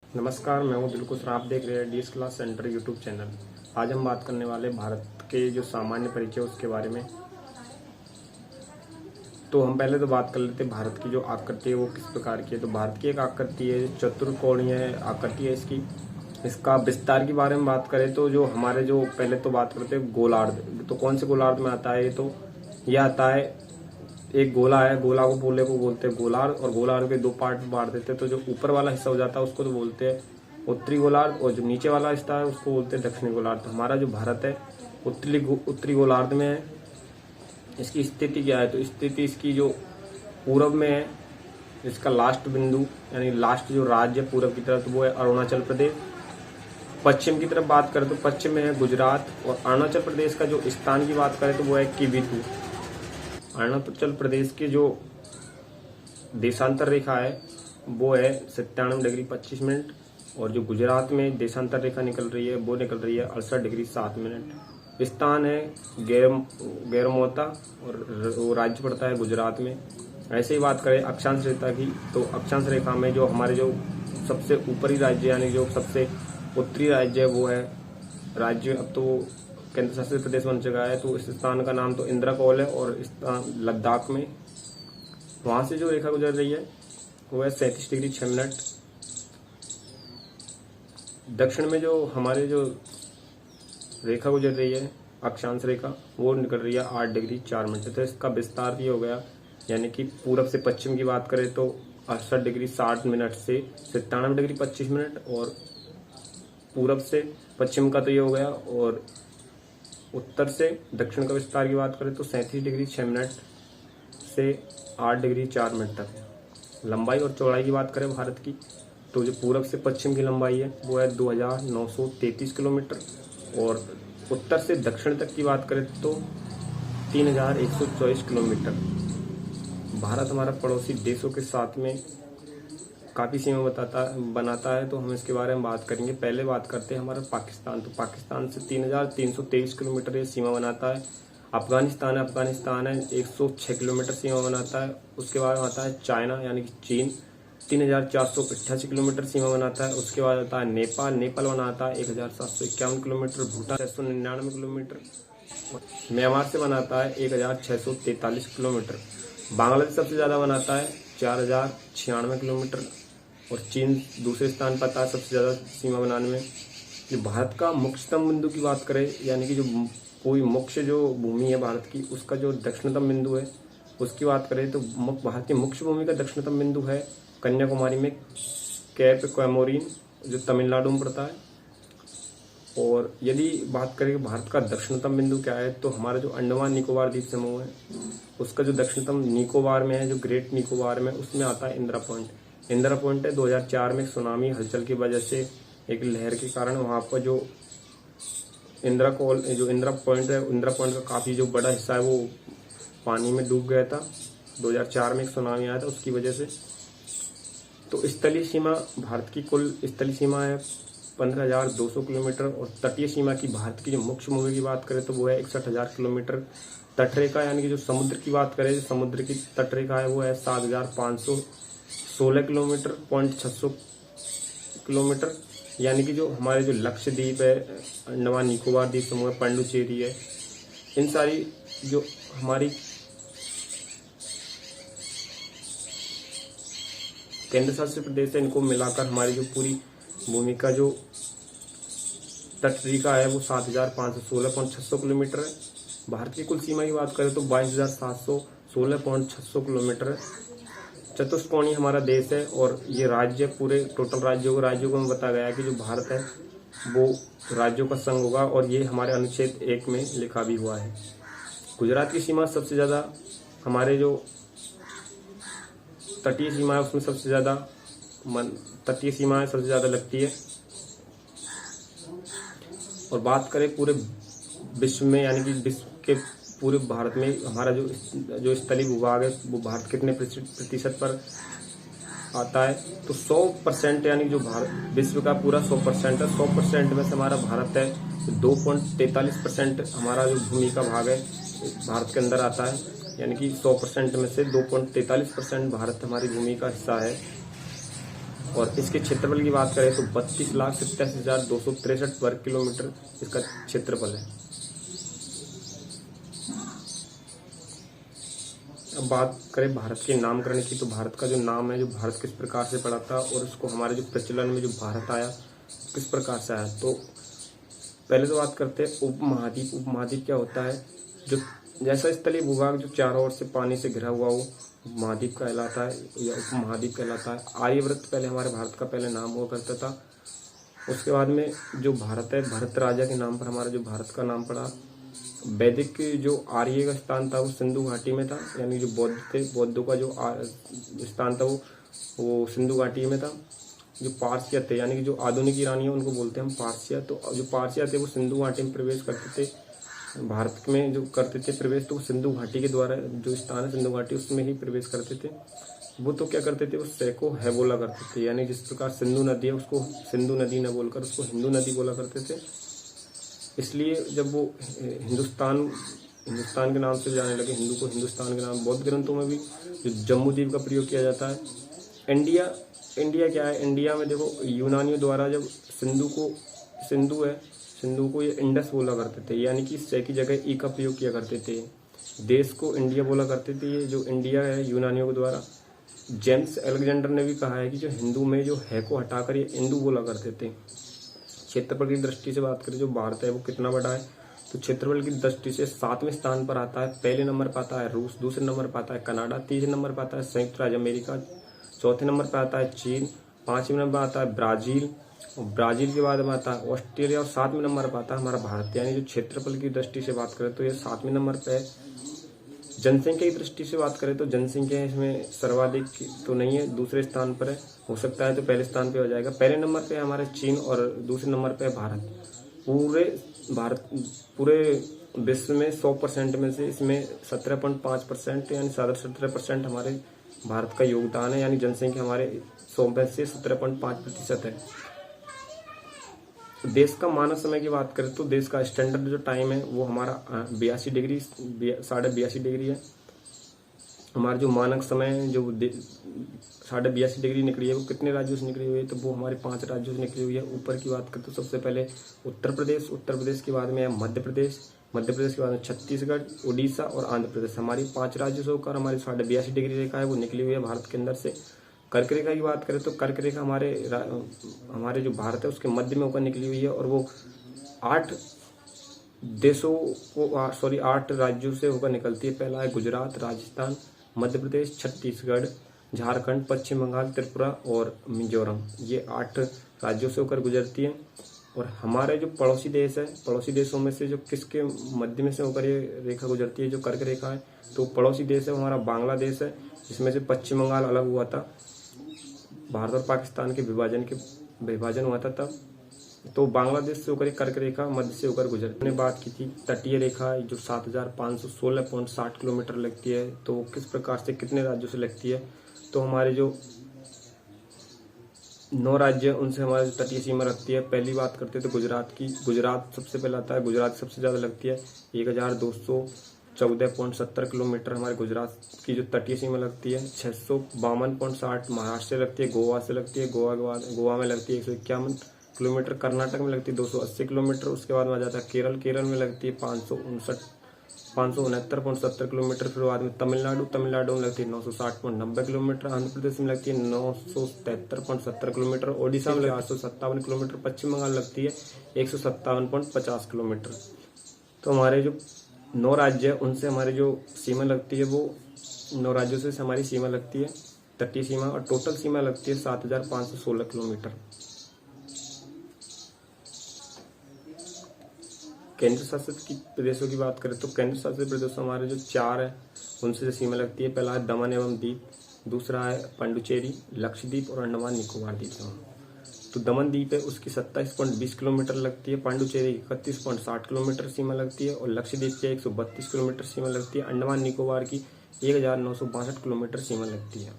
नमस्कार, मैं हूँ दिलकुश। आप देख रहे हैं DS class centre YouTube channel. आज हम बात करने वाले भारत के जो सामान्य परिचय उसके बारे में। तो हम पहले तो बात कर लेते हैं भारत की जो आकृति है वो किस प्रकार की है। तो भारत की एक आकृति है, चतुर्कोणीय आकृति है इसकी। इसका विस्तार के बारे में बात करें तो जो हमारे जो पहले तो बात करते हैं गोलार्ध। तो कौन से गोलार्ध में आता है ये? तो यह आता है, एक गोला है, गोला को बोलते हैं गोलार्ध, और गोलार्ध के दो पार्ट में बांट देते हैं। तो जो ऊपर वाला हिस्सा हो जाता है उसको तो बोलते हैं उत्तरी गोलार्ध, और जो नीचे वाला हिस्सा है उसको बोलते हैं दक्षिणी गोलार्ध। तो हमारा जो भारत है उत्तरी गोलार्ध में है। इसकी स्थिति क्या है? तो स्थिति इसकी जो पूरब में है, इसका लास्ट बिंदु यानी लास्ट जो राज्य पूरब की तरफ, तो वो है अरुणाचल प्रदेश। पश्चिम की तरफ बात करें तो पश्चिम में है गुजरात, और अरुणाचल प्रदेश का जो स्थान की बात करें तो वो है किबिथु। अरुणाचल प्रदेश की जो देशांतर रेखा है वो है 97 डिग्री 25 मिनट, और जो गुजरात में देशांतर रेखा निकल रही है वो निकल रही है 68 डिग्री 7 मिनट। स्थान है गैरमोता, और वो राज्य पड़ता है गुजरात में। ऐसे ही बात करें अक्षांश रेखा की, तो अक्षांश रेखा में जो हमारे जो सबसे ऊपरी राज्य यानी जो सबसे उत्तरी राज्य है वो है राज्य, अब तो केंद्र शासित प्रदेश बन चुका है। तो इस स्थान का नाम तो इंद्रकोल है, और स्थान लद्दाख में। वहां से जो रेखा गुजर रही है वो है 37 डिग्री 6 मिनट। दक्षिण में जो हमारे जो रेखा गुजर रही है अक्षांश रेखा, वो निकल रही है 8 डिग्री 4 मिनट। तो इसका विस्तार भी हो गया, यानी कि पूरब से पश्चिम की बात करें तो 68 डिग्री 60 मिनट से 97 डिग्री 25 मिनट, और पूरब से पश्चिम का तो ये हो गया, और उत्तर से दक्षिण का विस्तार की बात करें तो 37 डिग्री 6 मिनट से 8 डिग्री 4 मिनट तक। लंबाई और चौड़ाई की बात करें भारत की, तो जो पूरब से पश्चिम की लंबाई है वो है 2933 किलोमीटर, और उत्तर से दक्षिण तक की बात करें तो 3124 किलोमीटर। भारत हमारा पड़ोसी देशों के साथ में काफ़ी सीमा बनाता है, तो हम इसके बारे में बात करेंगे। पहले बात करते हैं हमारा पाकिस्तान। तो पाकिस्तान से 3323 किलोमीटर ये सीमा बनाता है। अफगानिस्तान है 106 किलोमीटर सीमा बनाता है। उसके बाद आता है चाइना यानी कि चीन, 3488 किलोमीटर सीमा बनाता है। उसके बाद आता है नेपाल बनाता है 1751 किलोमीटर। भूटान 699 किलोमीटर। म्यांमार से बनाता है 1643 किलोमीटर। बांग्लादेश सबसे ज़्यादा बनाता है 4096 किलोमीटर, और चीन दूसरे स्थान पर आता है सबसे ज़्यादा सीमा बनाने में। जो भारत का मुख्यतम बिंदु की बात करें, यानी कि जो कोई मुख्य जो भूमि है भारत की, उसका जो दक्षिणतम बिंदु है उसकी बात करें तो भारत की मुख्य भूमि का दक्षिणतम बिंदु है कन्याकुमारी में कैप कोमोरिन, जो तमिलनाडु में पड़ता है। और यदि बात करें कि भारत का दक्षिणतम बिंदु क्या है, तो हमारा जो अंडमान निकोबार द्वीप समूह है उसका जो दक्षिणतम निकोबार में है, जो ग्रेट निकोबार में, उसमें आता है इंदिरा पॉइंट। इंदिरा पॉइंट है 2004 में सुनामी हलचल की वजह से एक लहर के कारण वहां पर जो इंदिरा पॉइंट है, इंदिरा पॉइंट का काफी जो बड़ा हिस्सा है वो पानी में डूब गया था। 2004 में एक सुनामी आया था उसकी वजह से। तो स्थलीय सीमा भारत की कुल स्थलीय सीमा है 15,200 किलोमीटर, और तटीय सीमा की भारत की जो मुख्य भूमि की बात करें तो वो है 61,000 किलोमीटर। तटरेखा यानी कि जो समुद्र की बात करें, जो समुद्र की तटरेखा है वो है 7,516 किलोमीटर, 600 किलोमीटर। यानी कि जो हमारे जो लक्षद्वीप है, अंडमान निकोबार द्वीप समूह है, पांडुचेरी है, इन सारी जो हमारी केंद्र शासित प्रदेश है, इनको मिलाकर हमारी जो पूरी भूमि का जो तटरेखा है वो 7,516.600 किलोमीटर है। भारत की कुल सीमा की बात करें तो 22,716.600 किलोमीटर है। चतुष्कोणीय हमारा देश है, और ये राज्य पूरे टोटल राज्यों को बताया गया है कि जो भारत है वो राज्यों का संघ होगा, और ये हमारे अनुच्छेद 1 में लिखा भी हुआ है। गुजरात की सीमा सबसे ज़्यादा, हमारे जो तटीय सीमा है उसमें सबसे ज़्यादा तटीय सीमाएं सबसे ज़्यादा लगती है। और बात करें पूरे विश्व में, यानी कि विश्व के पूरे भारत में हमारा जो स्थलीय भूभाग है वो भारत कितने प्रतिशत पर आता है, तो 100%, यानी जो भारत विश्व का पूरा 100% है। 100% में से हमारा भारत है 2.43% हमारा जो भूमि का भाग है भारत के अंदर आता है, यानी कि 100% में से 2.43% भारत हमारी भूमि का हिस्सा है। और इसके क्षेत्रफल की बात करें तो 32,87,263 वर्ग किलोमीटर इसका क्षेत्रफल है। अब बात करें भारत के नामकरण की, तो भारत का जो नाम है, जो भारत किस प्रकार से पड़ा था और उसको हमारे जो प्रचलन में जो भारत आया किस प्रकार से आया। तो पहले तो बात करते हैं उपमहाद्वीप। उपमहाद्वीप क्या होता है, जो जैसा स्थलीय भूभाग जो चारों ओर से पानी से घिरा हुआ हो महाद्वीप कहलाता है या उपमहाद्वीप कहलाता है। आर्यव्रत पहले हमारे भारत का पहले नाम हुआ करता था। उसके बाद में जो भारत है, भरत राजा के नाम पर हमारा जो भारत का नाम पड़ा। वैदिक जो आर्य का स्थान था वो सिंधु घाटी में था, यानी जो बौद्ध थे, बौद्धों का जो स्थान था वो सिंधु घाटी में था। जो पारसिया थे, यानी कि जो आधुनिक ईरानी है उनको बोलते हैं हम पारसिया। तो जो पारसिया थे वो सिंधु घाटी में प्रवेश करते थे, भारत में जो करते थे प्रवेश, तो सिंधु घाटी के द्वारा जो स्थान है सिंधु घाटी उसमें ही प्रवेश करते थे। वो तो क्या करते थे, वो सैको है बोला करते थे, यानी जिस प्रकार सिंधु नदी है उसको सिंधु नदी न बोलकर उसको हिंदू नदी बोला करते थे। इसलिए जब वो हिंदुस्तान के नाम से जाने लगे, हिंदू को हिंदुस्तान के नाम, बौद्ध ग्रंथों में भी जो जम्मू द्वीप का प्रयोग किया जाता है। इंडिया क्या है, इंडिया में देखो यूनानियों द्वारा जब सिंधु को ये इंडस बोला करते थे, यानी कि से की जगह ई का प्रयोग किया करते थे। देश को इंडिया बोला करते थे। ये जो इंडिया है यूनानियों के द्वारा, जेम्स अलेक्जेंडर ने भी कहा है कि जो हिंदू में जो है को हटाकर ये इंदू बोला करते थे। क्षेत्रफल की दृष्टि से बात करें, जो भारत है वो कितना बड़ा है, तो क्षेत्रफल की दृष्टि से 7वें स्थान पर आता है। पहले नंबर पर आता है रूस, दूसरे नंबर पर आता है कनाडा, तीसरे नंबर पर आता है संयुक्त राज्य अमेरिका, चौथे नंबर पर आता है चीन, 5वें नंबर पर आता है ब्राजील, और ब्राजील के बाद में आता है ऑस्ट्रेलिया, और 7वें नंबर पर आता है हमारा भारत। यानी जो क्षेत्रफल की दृष्टि से बात करें तो ये 7वें नंबर पे है। जनसंख्या की दृष्टि से बात करें तो जनसंख्या इसमें सर्वाधिक तो नहीं है, दूसरे स्थान पर है। हो सकता है तो पहले स्थान पे हो जाएगा। पहले नंबर पे हमारे चीन और दूसरे नंबर पे भारत। पूरे विश्व में 100% में से इसमें 17.5% यानी 17% हमारे भारत का योगदान है, यानी जनसंख्या हमारे 100 में से 17.5% है। देश का मानक समय की बात करें तो देश का स्टैंडर्ड जो टाइम है वो हमारा 82 डिग्री 82.5 डिग्री है। हमारा जो मानक समय है जो 82.5 डिग्री निकली है वो कितने राज्यों से निकली हुई है, तो वो हमारे 5 राज्यों से निकली हुई है। ऊपर की बात करें तो सबसे पहले उत्तर प्रदेश के बाद में है मध्य प्रदेश के बाद में छत्तीसगढ़, उड़ीसा और आंध्र प्रदेश। हमारी 5 राज्यों से होकर हमारी 82.5 डिग्री रेखा है वो निकली हुई है भारत के अंदर से। कर्क रेखा की बात करें तो कर्क रेखा हमारे जो भारत है उसके मध्य में होकर निकली हुई है, और वो 8 राज्यों से होकर निकलती है। पहला है गुजरात, राजस्थान, मध्य प्रदेश, छत्तीसगढ़, झारखंड, पश्चिम बंगाल, त्रिपुरा और मिजोरम। ये 8 राज्यों से होकर गुजरती है। और हमारे जो पड़ोसी देश है, पड़ोसी देशों में से जो किसके मध्य में से होकर ये रेखा गुजरती है, जो कर्क रेखा है, तो पड़ोसी देश है हमारा बांग्लादेश है, जिसमें से पश्चिम बंगाल अलग हुआ था। भारत और पाकिस्तान के विभाजन हुआ था तब, तो बांग्लादेश से होकर कर्क रेखा मध्य से होकर गुजर। हमने बात की थी तटीय रेखा जो 7,516.60 किलोमीटर लगती है, तो किस प्रकार से कितने राज्यों से लगती है, तो हमारे जो 9 राज्य उनसे हमारी तटीय सीमा लगती है। पहली बात करते हैं तो गुजरात की। गुजरात सबसे पहले आता है, गुजरात सबसे ज्यादा लगती है 1214.70 किलोमीटर हमारे गुजरात की जो तटीय सीमा लगती है। 652.60 महाराष्ट्र से लगती है, गोवा से लगती है, गोवा में लगती है 151 किलोमीटर, कर्नाटक में लगती है 280 किलोमीटर। उसके बाद में आ जाता है केरल में लगती है 569.70 किलोमीटर। फिर बाद में तमिलनाडु में लगती है 960.90 किलोमीटर। आंध्र प्रदेश में लगती है 973.70 किलोमीटर। ओडिशा में 857 किलोमीटर। पश्चिम बंगाल लगती है 157.50 किलोमीटर। तो हमारे जो 9 राज्य है उनसे हमारी जो सीमा लगती है वो 9 राज्यों से हमारी सीमा लगती है तटीय सीमा, और टोटल सीमा लगती है 7,516 किलोमीटर। केंद्र शासित प्रदेशों की बात करें तो केंद्र शासित प्रदेश हमारे जो 4 है उनसे सीमा लगती है। पहला है दमन एवं दीप, दूसरा है पांडुचेरी, लक्षद्वीप और अंडमान निकोबार द्वीप समूह। तो दमन द्वीप है उसकी 27.20 किलोमीटर लगती है, पांडुचेरी 31.60 किलोमीटर सीमा लगती है, और लक्षद्वीप की 132 किलोमीटर सीमा लगती है। अंडमान निकोबार की 1962 किलोमीटर सीमा लगती है।